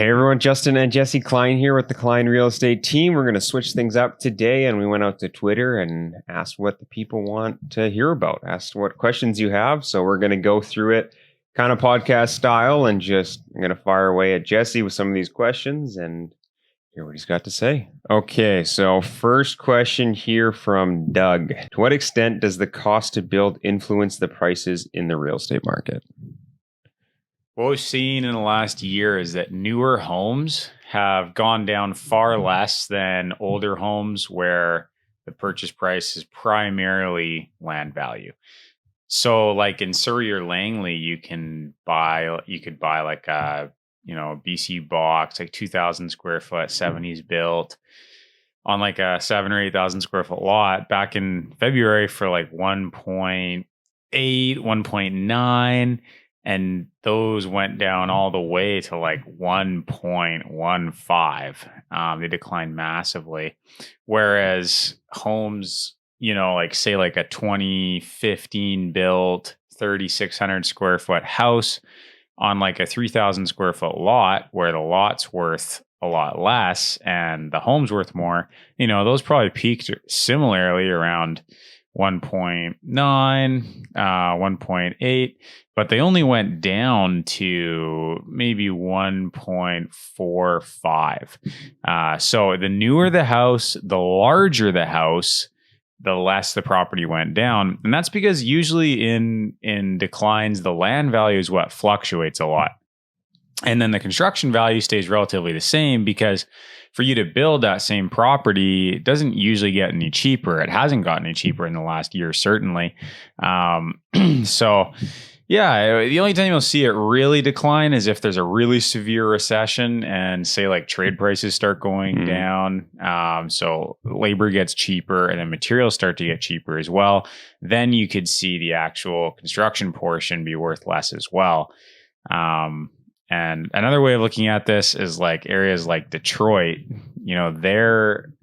Hey everyone, Justin and Jesse Klein here with the Klein Real Estate team. We're going to switch things up today, and we went out to Twitter and asked what the people want to hear about, asked what questions you have. So we're going to go through it kind of podcast style, and I'm going to fire away at Jesse with some of these questions and hear what he's got to say. Okay, so first question here from Doug. To what extent does the cost to build influence the prices in the real estate market? What we've seen in the last year is that newer homes have gone down far less than older homes where the purchase price is primarily land value. So like in Surrey or Langley, you could buy like a, BC box, like 2,000 square foot, 70s built on like a 7 or 8,000 square foot lot back in February for like 1.8, 1.9. And those went down all the way to like 1.15. They declined massively. Whereas homes, like say like a 2015 built 3,600 square foot house on like a 3,000 square foot lot where the lot's worth a lot less and the home's worth more, those probably peaked similarly around 1.9, 1.8, but they only went down to maybe 1.45. So the newer the house, the larger the house, the less the property went down. And that's because usually in declines, the land value is what fluctuates a lot. And then the construction value stays relatively the same because for you to build that same property, it doesn't usually get any cheaper. It hasn't gotten any cheaper in the last year, certainly. So, yeah, the only time you'll see it really decline is if there's a really severe recession and say like trade prices start going down. So labor gets cheaper and then materials start to get cheaper as well. Then you could see the actual construction portion be worth less as well. And another way of looking at this is like areas like Detroit, their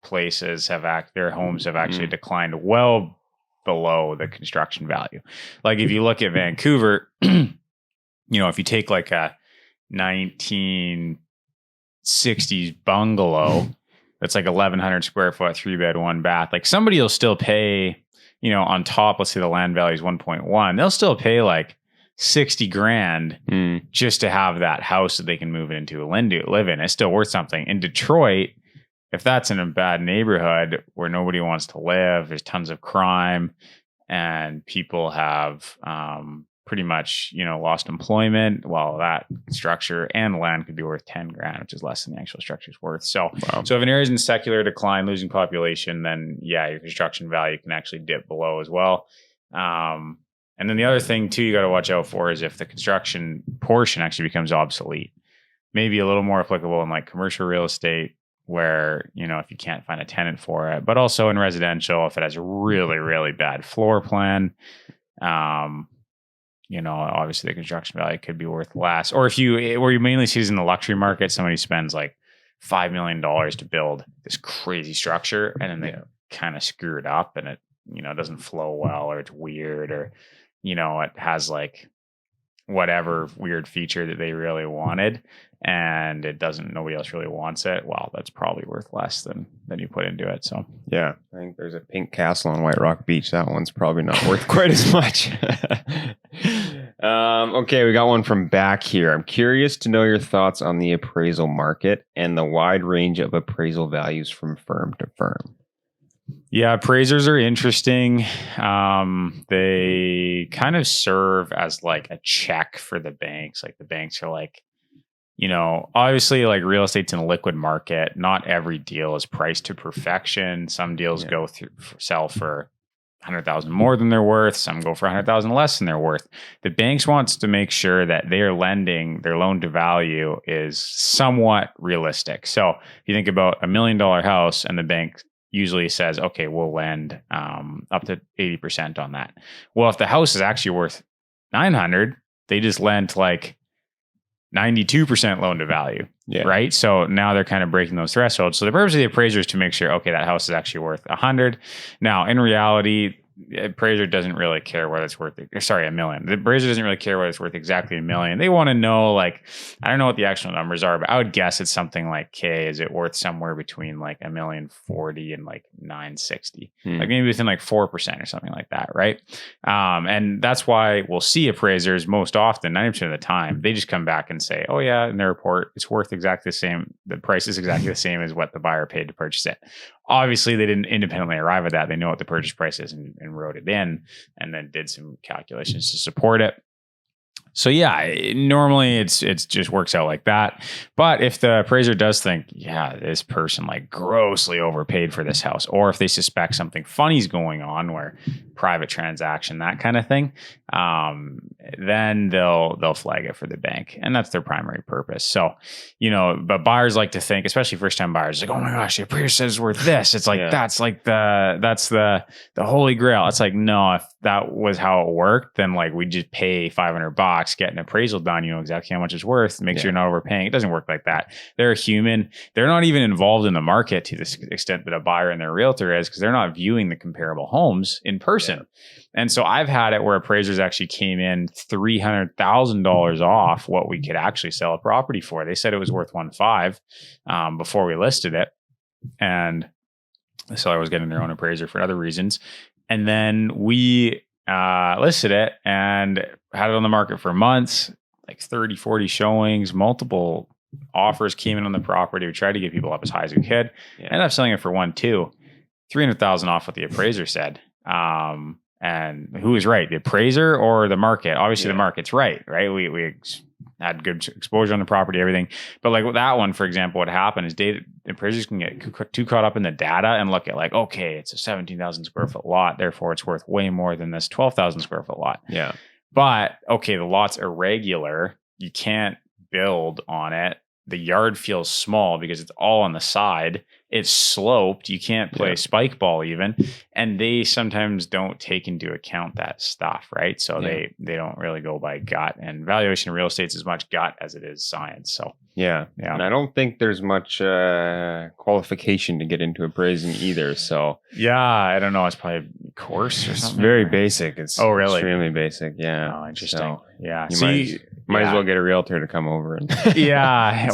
places their homes have actually declined well below the construction value. Like if you look at Vancouver, if you take like a 1960s bungalow that's like 1,100 square foot, 3-bed, 1-bath, like somebody will still pay, on top, let's say the land value is 1.1, they'll still pay like 60 grand just to have that house that they can move into live in. It's still worth something. In Detroit, if that's in a bad neighborhood where nobody wants to live, there's tons of crime and people have pretty much, lost employment, well, that structure and land could be worth 10 grand, which is less than the actual structure is worth. So, So if an area is in secular decline, losing population, then yeah, your construction value can actually dip below as well. And then the other thing too, you got to watch out for is if the construction portion actually becomes obsolete. Maybe a little more applicable in like commercial real estate where, if you can't find a tenant for it, but also in residential, if it has a really, really bad floor plan, obviously the construction value could be worth less. Or where you mainly see is in the luxury market, somebody spends like $5 million to build this crazy structure and then they kind of screw it up and it, doesn't flow well or it's weird or, it has like whatever weird feature that they really wanted and nobody else really wants it. Well, that's probably worth less than you put into it. So yeah, I think there's a pink castle on White Rock Beach. That one's probably not worth quite as much. Okay, we got one from back here. I'm curious to know your thoughts on the appraisal market and the wide range of appraisal values from firm to firm. Yeah, appraisers are interesting. They kind of serve as like a check for the banks. Like the banks are like, obviously like real estate's in a liquid market. Not every deal is priced to perfection. Some deals sell for 100,000 more than they're worth. Some go for 100,000 less than they're worth. The banks wants to make sure that they are lending, their loan to value is somewhat realistic. So if you think about $1 million house and the bank usually says, okay, we'll lend up to 80% on that. Well, if the house is actually worth 900, they just lent like 92% loan to value, right? So now they're kind of breaking those thresholds. So the purpose of the appraiser is to make sure, okay, that house is actually worth 100. Now, in reality, appraiser doesn't really care whether it's worth $1 million. The appraiser doesn't really care whether it's worth exactly $1 million. They want to know, like, I don't know what the actual numbers are, but I would guess it's something like, okay, is it worth somewhere between like $1,040,000 and like $960,000, like maybe within like 4% or something like that, right? And that's why we'll see appraisers most often, 90% of the time, they just come back and say, oh yeah, in their report, it's worth exactly the same. The price is exactly the same as what the buyer paid to purchase it. Obviously, they didn't independently arrive at that. They know what the purchase price is and wrote it in, and then did some calculations to support it. So yeah, normally it just works out like that. But if the appraiser does think, yeah, this person like grossly overpaid for this house, or if they suspect something funny is going on, where private transaction, that kind of thing, then they'll flag it for the bank, and that's their primary purpose. So, but buyers like to think, especially first time buyers, like, oh my gosh, the appraiser says it's worth this. It's like that's like that's the holy grail. It's like, no, if that was how it worked, then like we just pay $500, get an appraisal done, you know exactly how much it's worth, make sure you're not overpaying. It doesn't work like that. They're a human. They're not even involved in the market to the extent that a buyer and their realtor is, because they're not viewing the comparable homes in person. Yeah. And so I've had it where appraisers actually came in $300,000 off what we could actually sell a property for. They said it was worth 1.5 before we listed it, and the seller was getting their own appraiser for other reasons. And then we listed it and had it on the market for months, like 30, 40 showings, multiple offers came in on the property. We tried to get people up as high as we could. Ended up selling it for 1.2, $300,000 off what the appraiser said. And who was right, the appraiser or the market? Obviously the market's right? We had good exposure on the property, everything. But like with that one, for example, what happened is appraisers can get too caught up in the data and look at like, okay, it's a 17,000 square foot lot, therefore it's worth way more than this 12,000 square foot lot. Yeah. But okay, the lot's irregular. You can't build on it. The yard feels small because it's all on the side. It's sloped. You can't play spike ball even. And they sometimes don't take into account that stuff, right? So they don't really go by gut. And valuation in real estate is as much gut as it is science. So yeah. And I don't think there's much qualification to get into appraising either. So yeah, I don't know. It's probably a course or something. It's very basic. It's really extremely basic. Yeah. Oh, interesting. So yeah. You might as well get a realtor to come over and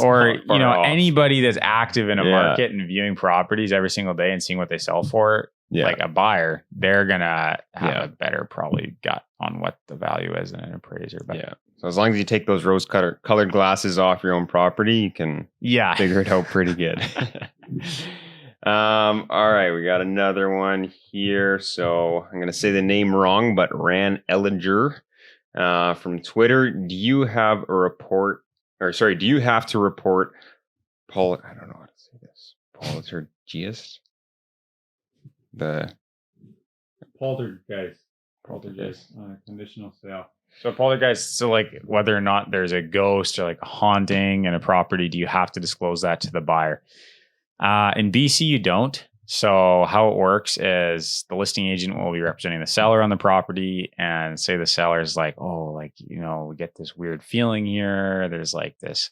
or anybody that's active in a market and viewing properties every single day and seeing what they sell for, like a buyer, they're gonna have a better probably gut on what the value is than an appraiser. But so as long as you take those rose colored glasses off your own property, you can figure it out pretty good. All right, we got another one here. So I'm gonna say the name wrong, but Ran Ellinger from Twitter. Do you have to report I don't know how to say this. Poltergeist? The poltergeist conditional sale. So poltergeist, so like whether or not there's a ghost or like a haunting in a property, do you have to disclose that to the buyer? In BC, you don't. So how it works is the listing agent will be representing the seller on the property, and say the seller's like, oh, like, we get this weird feeling here. There's like this,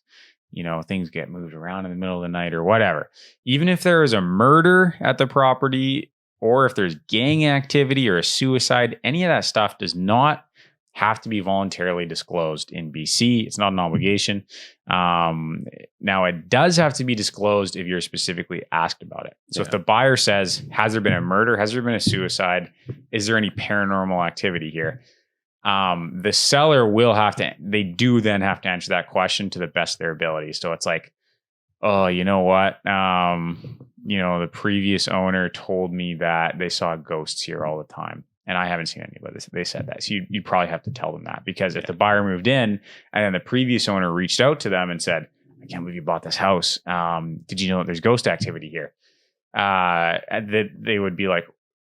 things get moved around in the middle of the night or whatever. Even if there is a murder at the property, or if there's gang activity or a suicide, any of that stuff does not have to be voluntarily disclosed in BC. It's not an obligation. Now, it does have to be disclosed if you're specifically asked about it. So if the buyer says, has there been a murder? Has there been a suicide? Is there any paranormal activity here? The seller they do then have to answer that question to the best of their ability. So it's like, oh, you know what? The previous owner told me that they saw ghosts here all the time, and I haven't seen anybody. They said that. So you'd probably have to tell them that, because if the buyer moved in and then the previous owner reached out to them and said, I can't believe you bought this house. Did you know that there's ghost activity here? They would be like,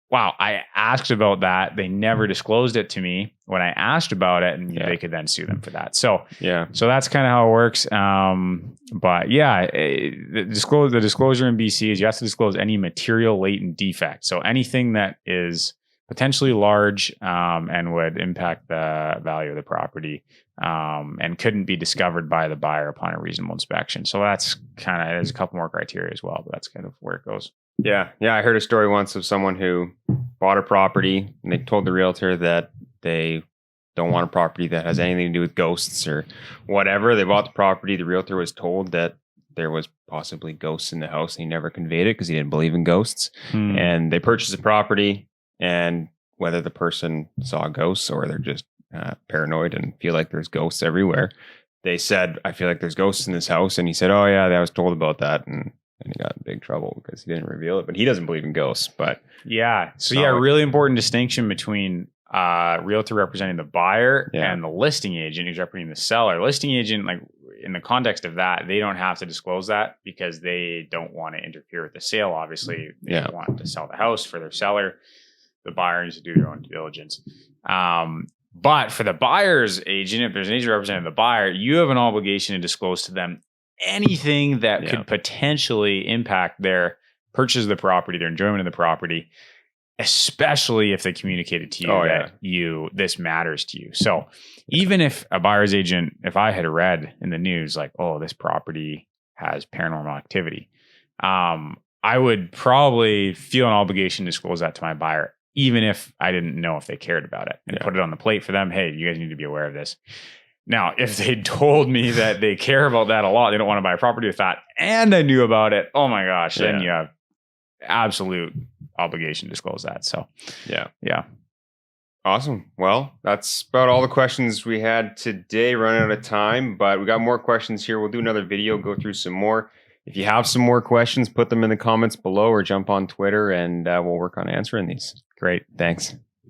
wow, I asked about that. They never disclosed it to me when I asked about it, and they could then sue them for that. So so that's kind of how it works. But the disclosure in BC is you have to disclose any material latent defect. So anything that is potentially large and would impact the value of the property and couldn't be discovered by the buyer upon a reasonable inspection. So that's there's a couple more criteria as well, but that's kind of where it goes. Yeah. I heard a story once of someone who bought a property and they told the realtor that they don't want a property that has anything to do with ghosts or whatever. They bought the property. The realtor was told that there was possibly ghosts in the house and he never conveyed it because he didn't believe in ghosts. And they purchased the property, and whether the person saw ghosts or they're just paranoid and feel like there's ghosts everywhere, they said, I feel like there's ghosts in this house. And he said, oh yeah, I was told about that. And he got in big trouble because he didn't reveal it, but he doesn't believe in ghosts. But yeah. So yeah, really important distinction between realtor representing the buyer and the listing agent who's representing the seller. Listing agent, like in the context of that, they don't have to disclose that because they don't want to interfere with the sale. Obviously, they want to sell the house for their seller. The buyer needs to do their own due diligence. But for the buyer's agent, if there's an agent representing the buyer, you have an obligation to disclose to them anything that could potentially impact their purchase of the property, their enjoyment of the property, especially if they communicated to you that this matters to you. So even if a buyer's agent, if I had read in the news, like, oh, this property has paranormal activity, I would probably feel an obligation to disclose that to my buyer, even if I didn't know if they cared about it, and put it on the plate for them. Hey, you guys need to be aware of this. Now, if they told me that they care about that a lot, they don't want to buy a property with that, and I knew about it, oh my gosh, then you have absolute obligation to disclose that. So, yeah. Awesome. Well, that's about all the questions we had today. Running out of time, but we got more questions here. We'll do another video, go through some more. If you have some more questions, put them in the comments below or jump on Twitter and we'll work on answering these. Great. Thanks.